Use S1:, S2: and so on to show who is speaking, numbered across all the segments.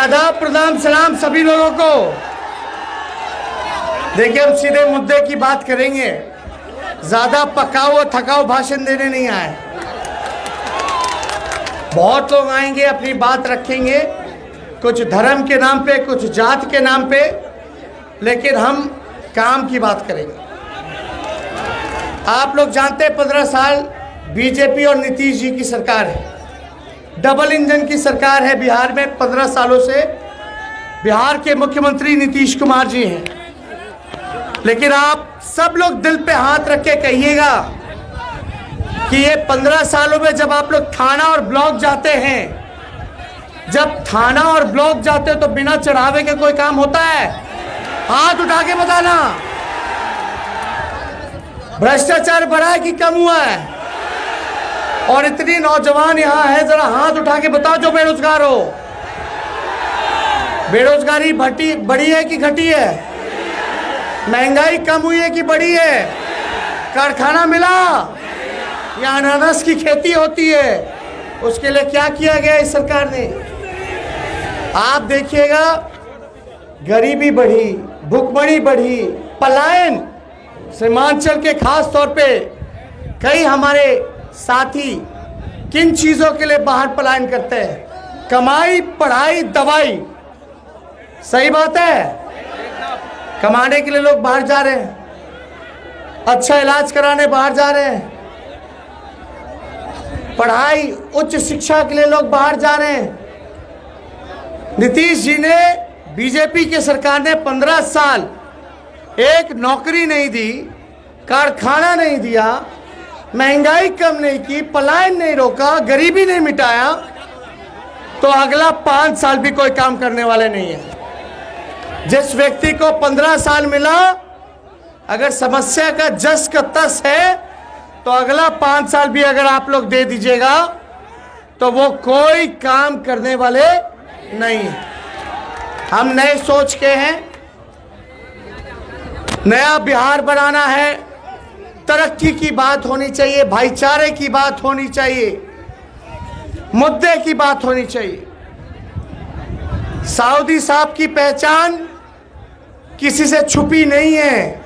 S1: आदाब, प्रणाम, सलाम सभी लोगों को। देखिए, हम सीधे मुद्दे की बात करेंगे, ज्यादा पकाओ थकाओ भाषण देने नहीं आए। बहुत लोग आएंगे, अपनी बात रखेंगे, कुछ धर्म के नाम पे, कुछ जात के नाम पे, लेकिन हम काम की बात करेंगे। आप लोग जानते हैं 15 साल बीजेपी और नीतीश जी की सरकार है, डबल इंजन की सरकार है बिहार में। 15 सालों से बिहार के मुख्यमंत्री नीतीश कुमार जी हैं। लेकिन आप सब लोग दिल पे हाथ रख के कहिएगा कि ये 15 सालों में जब आप लोग थाना और ब्लॉक जाते हैं, जब थाना और ब्लॉक जाते हो तो बिना चढ़ावे के कोई काम होता है? हाथ उठा के बताना। भ्रष्टाचार बढ़ा है कि कम हुआ है? और इतनी नौजवान यहाँ है, जरा हाथ उठा के बताओ जो बेरोजगार हो। बेरोजगारी बढ़ी है कि घटी है? महंगाई कम हुई है कि बढ़ी है? कारखाना मिला या अनानास की खेती होती है? उसके लिए क्या किया गया इस सरकार ने? आप देखिएगा, गरीबी बढ़ी, भुखमरी बढ़ी, पलायन, सीमांचल के खास तौर पे कई हमारे साथी किन चीजों के लिए बाहर पलायन करते हैं? कमाई, पढ़ाई, दवाई। सही बात है, कमाने के लिए लोग बाहर जा रहे हैं, अच्छा इलाज कराने बाहर जा रहे हैं, पढ़ाई, उच्च शिक्षा के लिए लोग बाहर जा रहे हैं। नीतीश जी ने, बीजेपी की सरकार ने 15 साल एक नौकरी नहीं दी, कारखाना नहीं दिया, महंगाई कम नहीं की, पलायन नहीं रोका, गरीबी नहीं मिटाया, तो अगला 5 साल भी कोई काम करने वाले नहीं है। जिस व्यक्ति को 15 साल मिला, अगर समस्या का जस का तस है, तो अगला 5 साल भी अगर आप लोग दे दीजिएगा तो वो कोई काम करने वाले नहीं है। हम नए सोच के हैं, नया बिहार बनाना है, तरक्की की बात होनी चाहिए, भाईचारे की बात होनी चाहिए, मुद्दे की बात होनी चाहिए। साउदी साहब की पहचान किसी से छुपी नहीं है।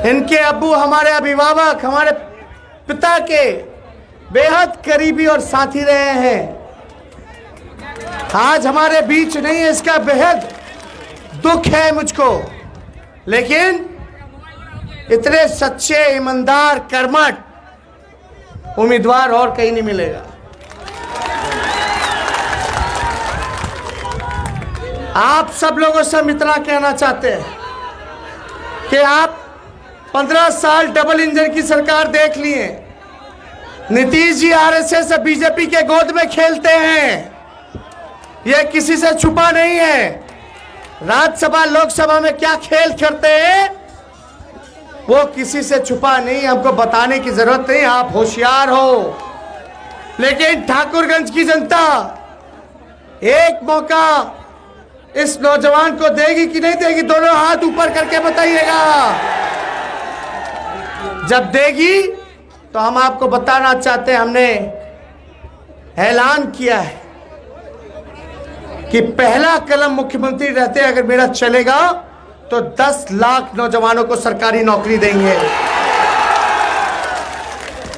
S1: इनके अब्बू हमारे अभिभावक, हमारे पिता के बेहद करीबी और साथी रहे हैं। आज हमारे बीच नहीं है, इसका बेहद दुख है मुझको। लेकिन इतने सच्चे, ईमानदार, कर्मठ उम्मीदवार और कहीं नहीं मिलेगा। आप सब लोगों से हम इतना कहना चाहते हैं कि आप 15 साल डबल इंजन की सरकार देख लिए। नीतीश जी आरएसएस से बीजेपी के गोद में खेलते हैं, यह किसी से छुपा नहीं है। राज्यसभा लोकसभा में क्या खेल खेलते हैं वो किसी से छुपा नहीं, हमको बताने की जरूरत नहीं, आप होशियार हो। लेकिन ठाकुरगंज की जनता एक मौका इस नौजवान को देगी कि नहीं देगी? दोनों हाथ ऊपर करके बताइएगा। जब देगी तो हम आपको बताना चाहते हैं, हमने ऐलान किया है कि पहला कलम मुख्यमंत्री रहते अगर मेरा चलेगा तो 10 लाख नौजवानों को सरकारी नौकरी देंगे।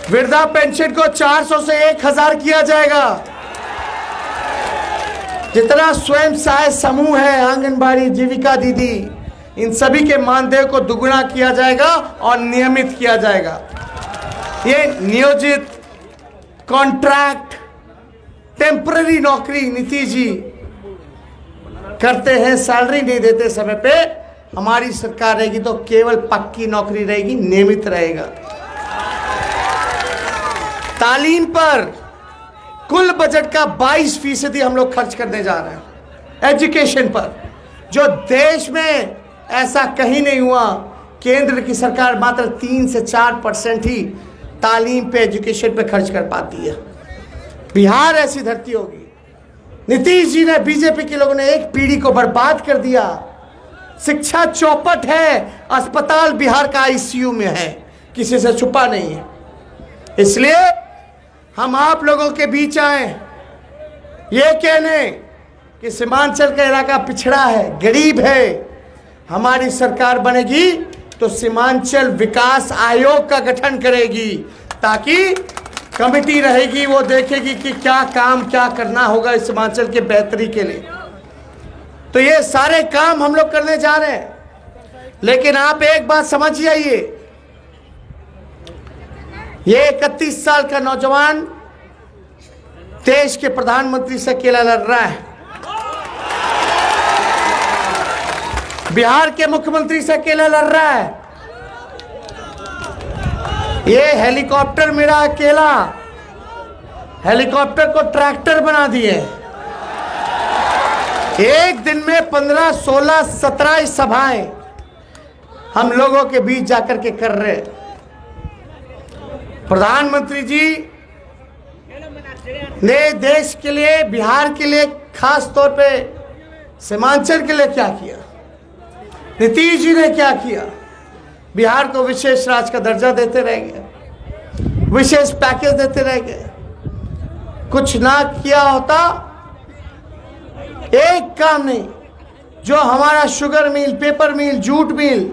S1: वृद्धा पेंशन को 400 से 1000 किया जाएगा। जितना स्वयं सहायता समूह है, आंगनबाड़ी, जीविका दीदी, इन सभी के मानदेय को दुगुना किया जाएगा और नियमित किया जाएगा। ये नियोजित, कॉन्ट्रैक्ट, टेम्पररी नौकरी नीतीश जी करते हैं, सैलरी नहीं देते समय पे। हमारी सरकार रहेगी तो केवल पक्की नौकरी रहेगी, नियमित रहेगा। तालीम पर कुल बजट का 22% हम लोग खर्च करने जा रहे हैं, एजुकेशन पर, जो देश में ऐसा कहीं नहीं हुआ। केंद्र की सरकार मात्र 3 से 4% ही तालीम पे, एजुकेशन पे खर्च कर पाती है। बिहार ऐसी धरती होगी। नीतीश जी ने, बीजेपी के लोगों ने एक पीढ़ी को बर्बाद कर दिया। शिक्षा चौपट है, अस्पताल बिहार का आईसीयू में है, किसी से छुपा नहीं है। इसलिए हम आप लोगों के बीच आए ये कहने कि सीमांचल का इलाका पिछड़ा है, गरीब है, हमारी सरकार बनेगी तो सीमांचल विकास आयोग का गठन करेगी, ताकि कमेटी रहेगी, वो देखेगी कि क्या काम क्या करना होगा इस सीमांचल के बेहतरी के लिए। तो ये सारे काम हम लोग करने जा रहे हैं। लेकिन आप एक बात समझ जाइए, ये 31 साल का नौजवान देश के प्रधानमंत्री से अकेला लड़ रहा है, बिहार के मुख्यमंत्री से अकेला लड़ रहा है। ये हेलीकॉप्टर मेरा अकेला, हेलीकॉप्टर को ट्रैक्टर बना दिए। एक दिन में 15, 16, 17 सभाएं हम लोगों के बीच जाकर के कर रहे। प्रधानमंत्री जी ने देश के लिए, बिहार के लिए, खास तौर पे सीमांचल के लिए क्या किया? नीतीश जी ने क्या किया? बिहार को विशेष राज्य का दर्जा देते रह गए, विशेष पैकेज देते रह गए। कुछ ना किया होता, एक काम नहीं। जो हमारा शुगर मिल, पेपर मिल, जूट मिल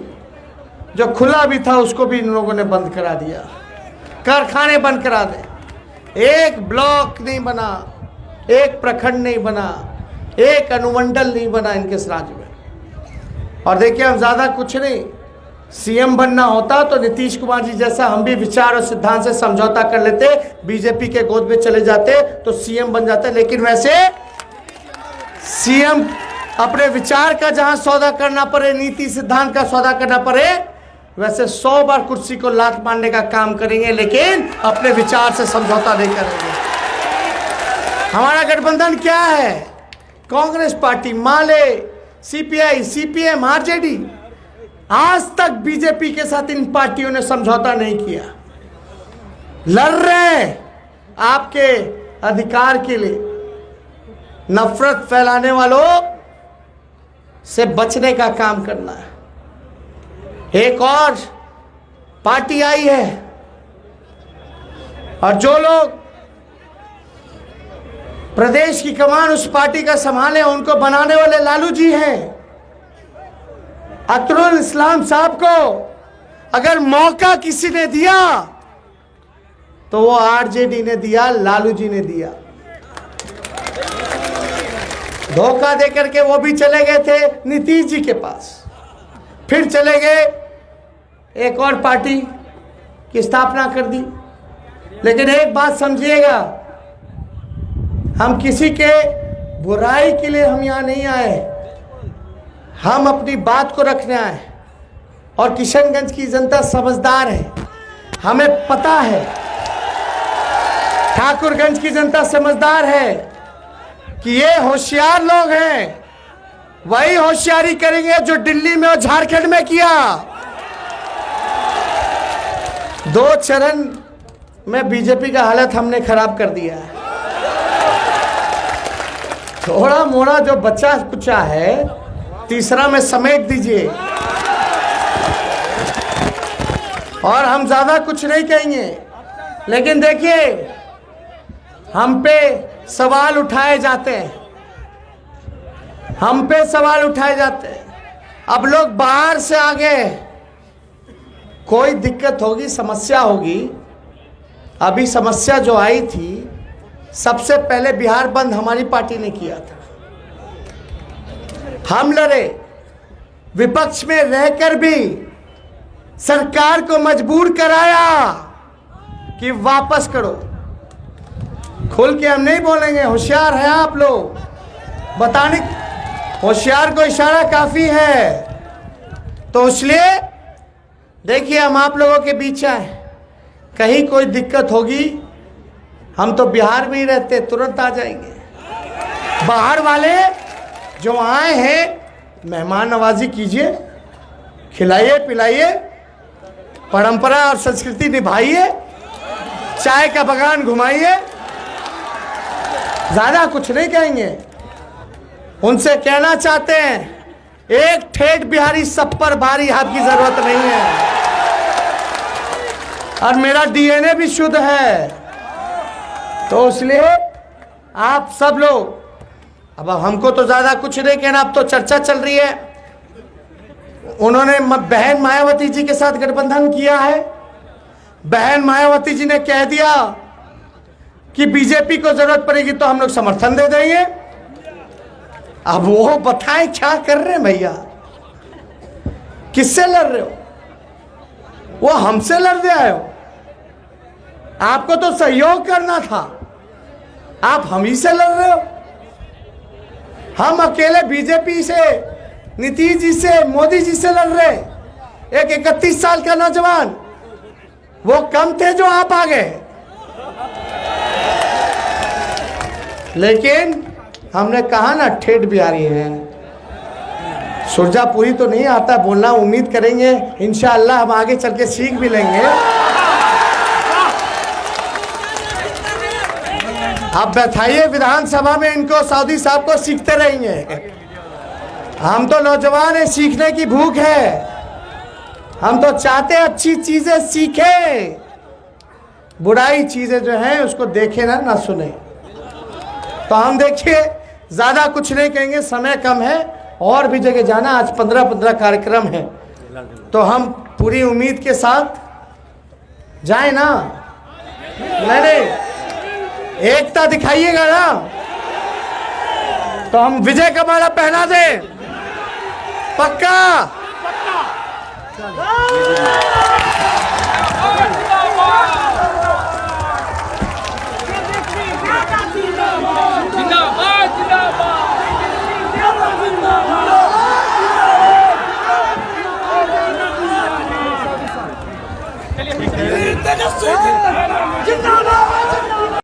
S1: जो खुला भी था उसको भी इन लोगों ने बंद करा दिया, कारखाने बंद करा दे। एक ब्लॉक नहीं बना, एक प्रखंड नहीं बना, एक अनुमंडल नहीं बना इनके इस राज्य में। और देखिए, हम ज़्यादा कुछ नहीं, सीएम बनना होता तो नीतीश कुमार जी जैसा हम भी विचार और सिद्धांत से समझौता कर लेते, बीजेपी के गोद में चले जाते तो सीएम बन जाते। लेकिन वैसे सीएम अपने विचार का जहां सौदा करना पड़े, नीति सिद्धांत का सौदा करना पड़े, वैसे 100 बार कुर्सी को लात मारने का काम करेंगे, लेकिन अपने विचार से समझौता नहीं करेंगे। हमारा गठबंधन क्या है? कांग्रेस पार्टी, माले, सीपीआई, सीपीएम, आरजेडी। आज तक बीजेपी के साथ इन पार्टियों ने समझौता नहीं किया। लड़ रहे आपके अधिकार के लिए। नफरत फैलाने वालों से बचने का काम करना है। एक और पार्टी आई है, और जो लोग प्रदेश की कमान उस पार्टी का संभाले, उनको बनाने वाले लालू जी हैं। अख्तरुल इस्लाम साहब को अगर मौका किसी ने दिया तो वो आरजेडी ने दिया, लालू जी ने दिया। धोखा देकर के वो भी चले गए थे नीतीश जी के पास, फिर चले गए एक और पार्टी की स्थापना कर दी। लेकिन एक बात समझिएगा, हम किसी के बुराई के लिए हम यहाँ नहीं आए, हम अपनी बात को रखने आए। और किशनगंज की जनता समझदार है, हमें पता है। ठाकुरगंज की जनता समझदार है कि ये होशियार लोग हैं, वही होशियारी करेंगे जो दिल्ली में और झारखंड में किया। 2 चरण में बीजेपी का हालत हमने खराब कर दिया है। थोड़ा मोड़ा जो बचा कुचा है, तीसरा में समेट दीजिए। और हम ज्यादा कुछ नहीं कहेंगे। लेकिन देखिए, हम पे सवाल उठाए जाते हैं, हम पे सवाल उठाए जाते हैं। अब लोग बाहर से आ गए, कोई दिक्कत होगी, समस्या होगी। अभी समस्या जो आई थी, सबसे पहले बिहार बंद हमारी पार्टी ने किया था। हम लड़े, विपक्ष में रहकर भी सरकार को मजबूर कराया कि वापस करो। खुल के हम नहीं बोलेंगे, होशियार हैं आप लोग, बताने होशियार को इशारा काफी है। तो इसलिए देखिए, हम आप लोगों के बीच आए, कहीं कोई दिक्कत होगी, हम तो बिहार में ही रहते, तुरंत आ जाएंगे। बाहर वाले जो आए हैं, मेहमान नवाजी कीजिए, खिलाइए पिलाइए, परंपरा और संस्कृति निभाइए, चाय का बगान घुमाइए। ज्यादा कुछ नहीं कहेंगे। उनसे कहना चाहते हैं, एक ठेठ बिहारी सब पर भारी, आपकी जरूरत नहीं है। और मेरा डीएनए भी शुद्ध है। तो इसलिए आप सब लोग अब हमको तो ज्यादा कुछ नहीं कहना, अब तो चर्चा चल रही है। उन्होंने बहन मायावती जी के साथ गठबंधन किया है। बहन मायावती जी ने कह दिया कि बीजेपी को जरूरत पड़ेगी तो हम लोग समर्थन दे देंगे। अब वो बताएं क्या कर रहे हैं भैया, किससे लड़ रहे हो? वो हमसे लड़ रहे आए हो? आपको तो सहयोग करना था, आप हम ही से लड़ रहे हो। हम अकेले बीजेपी से, नीतीश जी से, मोदी जी से लड़ रहे। एक 31 साल का नौजवान, वो कम थे जो आप आ गए। लेकिन हमने कहा ना, ठेठ बिहारी हैं, सुरजापुरी तो नहीं आता बोलना। उम्मीद करेंगे इंशाअल्लाह हम आगे चल के सीख भी लेंगे। अब बैठाइए विधानसभा में इनको, सऊदी साहब को सीखते रहेंगे। हम तो नौजवान है, सीखने की भूख है। हम तो चाहते हैं अच्छी चीजें सीखें, बुराई चीजें जो हैं उसको देखें ना सुने। तो हम देखिए ज्यादा कुछ नहीं कहेंगे, समय कम है, और भी जगह जाना। आज 15 कार्यक्रम है, तो हम पूरी उम्मीद के साथ जाए ना। नहीं, एकता दिखाइएगा ना, तो हम विजय का माला पहना दें। पक्का?